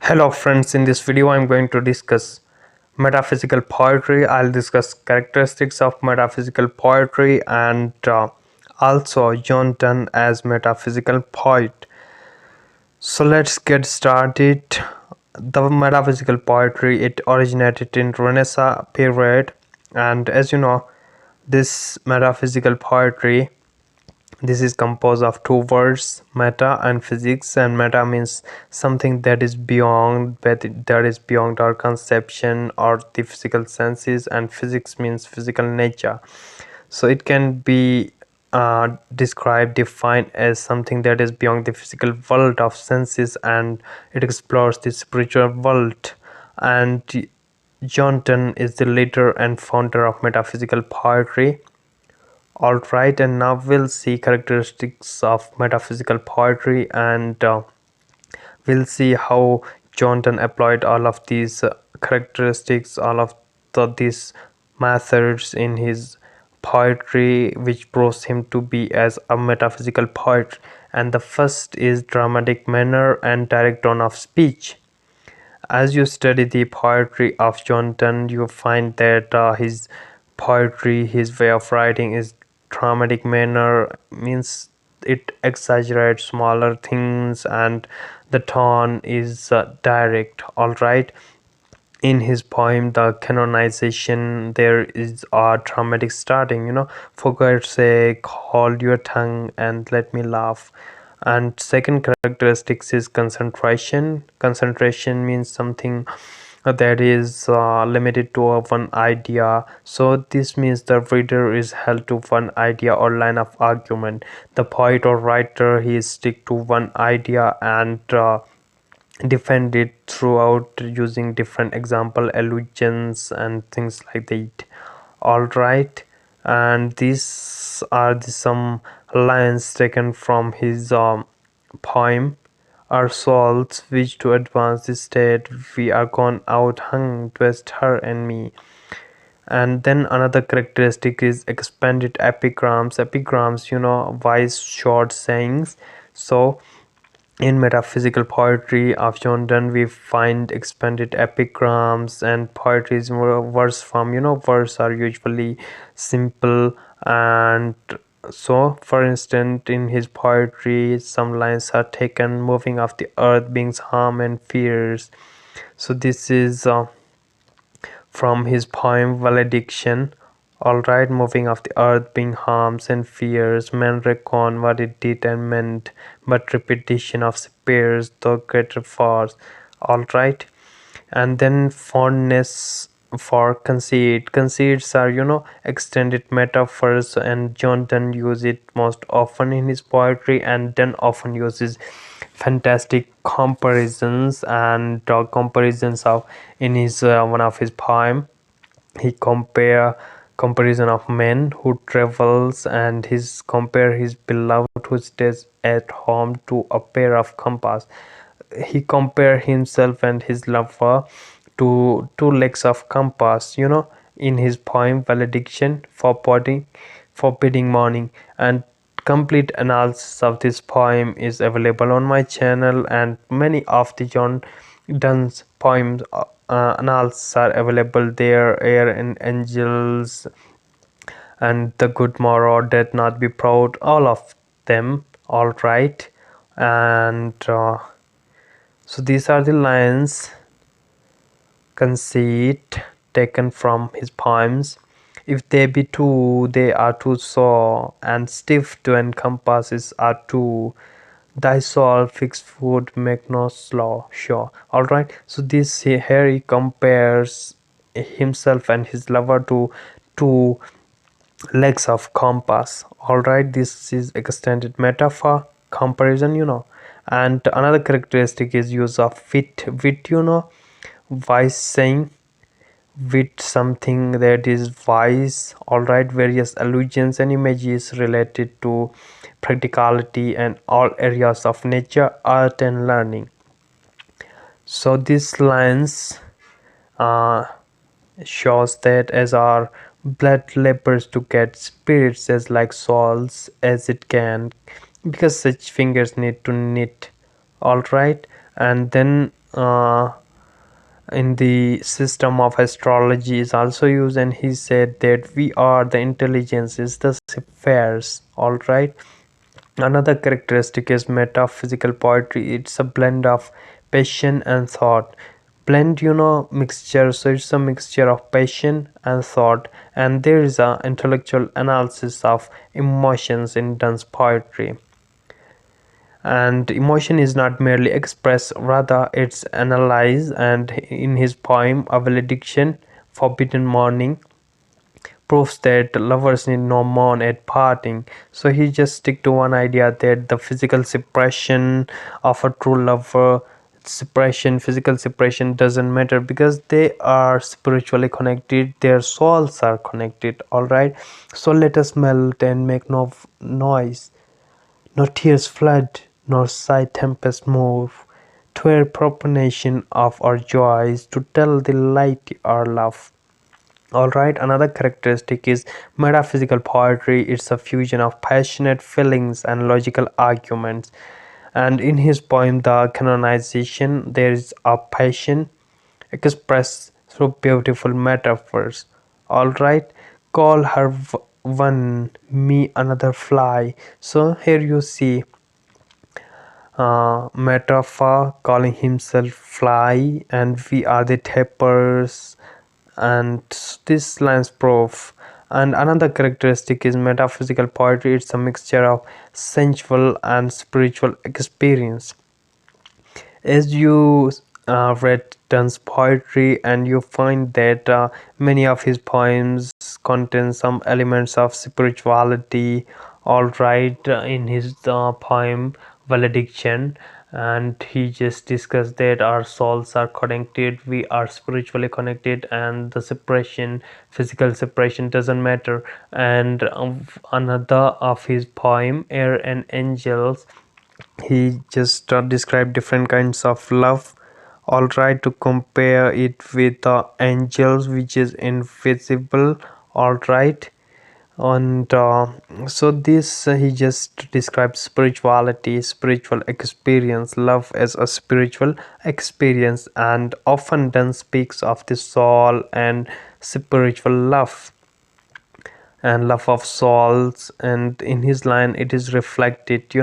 Hello friends, in this video I'm going to discuss metaphysical poetry. I'll discuss characteristics of metaphysical poetry and also John Donne as metaphysical poet. So let's get started. The metaphysical poetry, it originated in Renaissance period, and as you know, this metaphysical poetry, this is composed of two words, meta and physics. And meta means something that is beyond our conception or the physical senses, and physics means physical nature. So it can be defined as something that is beyond the physical world of senses, and it explores the spiritual world. And John Donne is the leader and founder of metaphysical poetry. Alright, and now we'll see characteristics of metaphysical poetry, and we'll see how John Donne applied all of these characteristics, all of these methods in his poetry, which proves him to be as a metaphysical poet. And the first is dramatic manner and direct tone of speech. As you study the poetry of John Donne, you find that his poetry, his way of writing is dramatic manner, means it exaggerates smaller things, and the tone is direct. All right, in his poem The Canonization, there is a dramatic starting, for God's sake, hold your tongue and let me laugh. And second characteristics is concentration means something that is limited to one idea. So this means the reader is held to one idea or line of argument. The poet or writer, he is stick to one idea and defend it throughout using different example allusions and things like that. All right, and these are some lines taken from his poem. Our souls wish to advance the state, we are gone out hung twist her and me. And then another characteristic is expanded epigrams, wise short sayings. So in metaphysical poetry of John Donne, we find expanded epigrams, and poetry is more verse form. Verse are usually simple, and so for instance in his poetry some lines are taken: moving of the earth beings harm and fears. So this is from his poem Valediction. Alright, moving of the earth being harms and fears, men reckon what it did and meant, but repetition of spares, though greater force. Alright, and then fondness for conceit. Conceits are, extended metaphors, and John Donne uses it most often in his poetry, and then often uses fantastic comparisons and comparisons of in his one of his poem. He comparison of men who travels, and his compare his beloved who stays at home to a pair of compass. He compare himself and his lover to two legs of compass, in his poem Valediction, forbidding morning. And complete analysis of this poem is available on my channel, and many of the John Donne's poems analysis are available there: Air and Angels and The Good Morrow, Death Not Be Proud, all of them. All right, and so these are the lines conceit taken from his poems. If they be two, they are two sore, and stiff to encompasses are two. Thy soul fixed food make no slow sure. All right, so this here he compares himself and his lover to two legs of compass. All right, this is extended metaphor comparison. And another characteristic is use of wit. Wise saying, with something that is wise. All right, various allusions and images related to practicality and all areas of nature, art and learning. So these lines uh, shows that as our blood labors to get spirits as like souls as it can, because such fingers need to knit. All right, and then uh, in the system of astrology is also used, and he said that we are the intelligence is the spheres. All right. Another characteristic is metaphysical poetry. It's a blend of passion and thought. Blend, mixture. So it's a mixture of passion and thought, and there is a intellectual analysis of emotions in Donne's poetry. And emotion is not merely expressed, rather it's analyzed. And in his poem a valediction, forbidden morning, proves that lovers need no mourn at parting. So he just stick to one idea that the physical separation of a true lover, physical separation doesn't matter because they are spiritually connected, their souls are connected. All right. So let us melt and make no noise, no tears flood, nor sigh tempest move, 'twere profanation of our joys to tell the light our love. Alright, another characteristic is metaphysical poetry. It's a fusion of passionate feelings and logical arguments. And in his poem, The Canonization, there is a passion expressed through beautiful metaphors. Alright, call her one, me another fly. So here you see metaphor calling himself fly, and we are the tappers, and this lines proof. And another characteristic is metaphysical poetry. It's a mixture of sensual and spiritual experience. As you read Donne's poetry, and you find that many of his poems contain some elements of spirituality. All right, in his poem Valediction, and he just discussed that our souls are connected, we are spiritually connected, and the separation, physical separation doesn't matter. And another of his poem Air and Angels, he just described different kinds of love. All right, to compare it with the angels, which is invisible. All right. And so this he just describes spirituality, spiritual experience, love as a spiritual experience, and often then speaks of the soul and spiritual love and love of souls. And in his line it is reflected,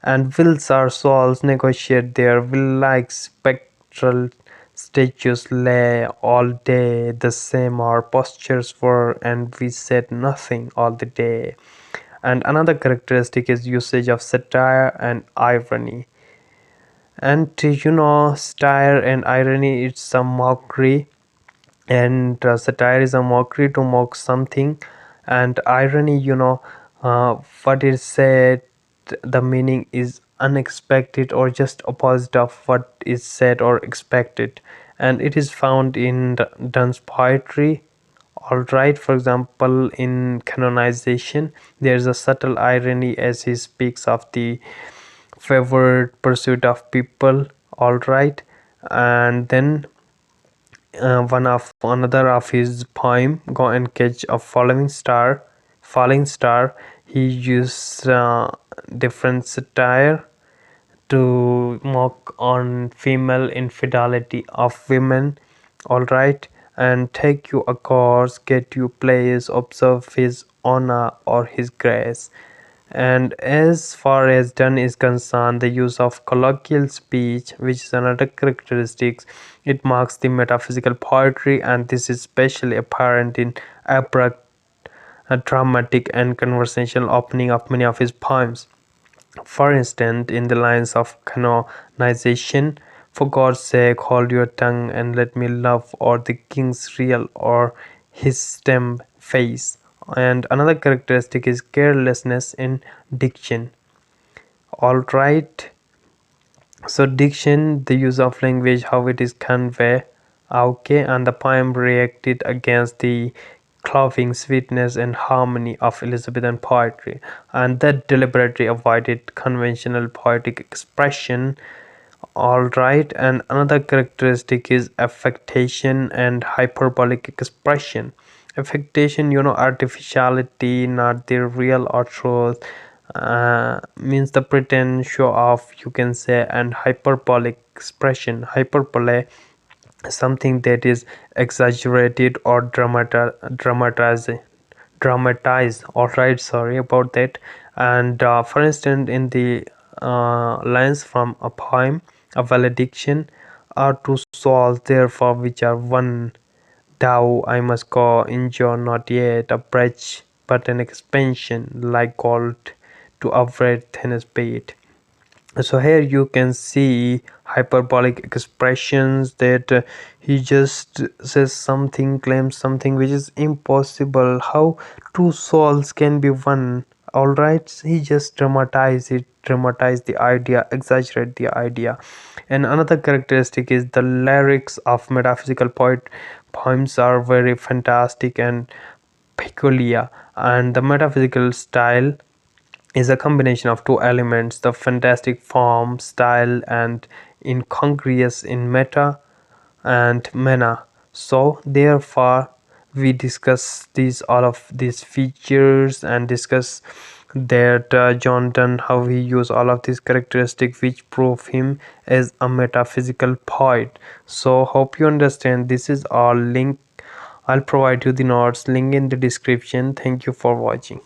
and wills our souls negotiate their will like spectral statues lay all day the same our postures were, and we said nothing all the day. And another characteristic is usage of satire and irony. And satire and irony, it's a mockery, and satire is a mockery to mock something, and irony, what is said, the meaning is unexpected or just opposite of what is said or expected, and it is found in Donne's poetry. All right, for example, in Canonization there is a subtle irony as he speaks of the favored pursuit of people. All right. And then one of another of his poem, Go and Catch a Falling Star, he used different satire to mock on female infidelity of women. All right. And take you a course, get you place, observe his honor or his grace. And as far as Donne is concerned, the use of colloquial speech, which is another characteristic, it marks the metaphysical poetry, and this is especially apparent in abrupt, dramatic, and conversational opening of many of his poems. For instance, in the lines of Canonization, for God's sake, hold your tongue and let me love, or the king's real, or his stem face. And another characteristic is carelessness in diction. All right. So diction, the use of language, how it is conveyed. Okay, and the poem reacted against the cloying sweetness and harmony of Elizabethan poetry, and that deliberately avoided conventional poetic expression. All right, and another characteristic is affectation and hyperbolic expression. Affectation, artificiality, not the real or truth. means the pretend, show off, you can say. And hyperbolic expression, hyperbole, something that is exaggerated or dramatize. All right, sorry about that. And for instance, in the lines from a poem, a valediction are two souls therefore which are one. Thou I must go injure not yet a breach, but an expansion like gold to upbraid thinnest bait. So here you can see hyperbolic expressions that he just says something, claims something which is impossible. How two souls can be one? All right, he just dramatize the idea, exaggerate the idea. And another characteristic is the lyrics of metaphysical poems are very fantastic and peculiar. And the metaphysical style is a combination of two elements, the fantastic form, style, and incongruous in meta and mana. So therefore we discuss these all of these features and discuss that John Donne, how he used all of these characteristics which prove him as a metaphysical poet. So hope you understand. This is all link. I'll provide you the notes link in the description. Thank you for watching.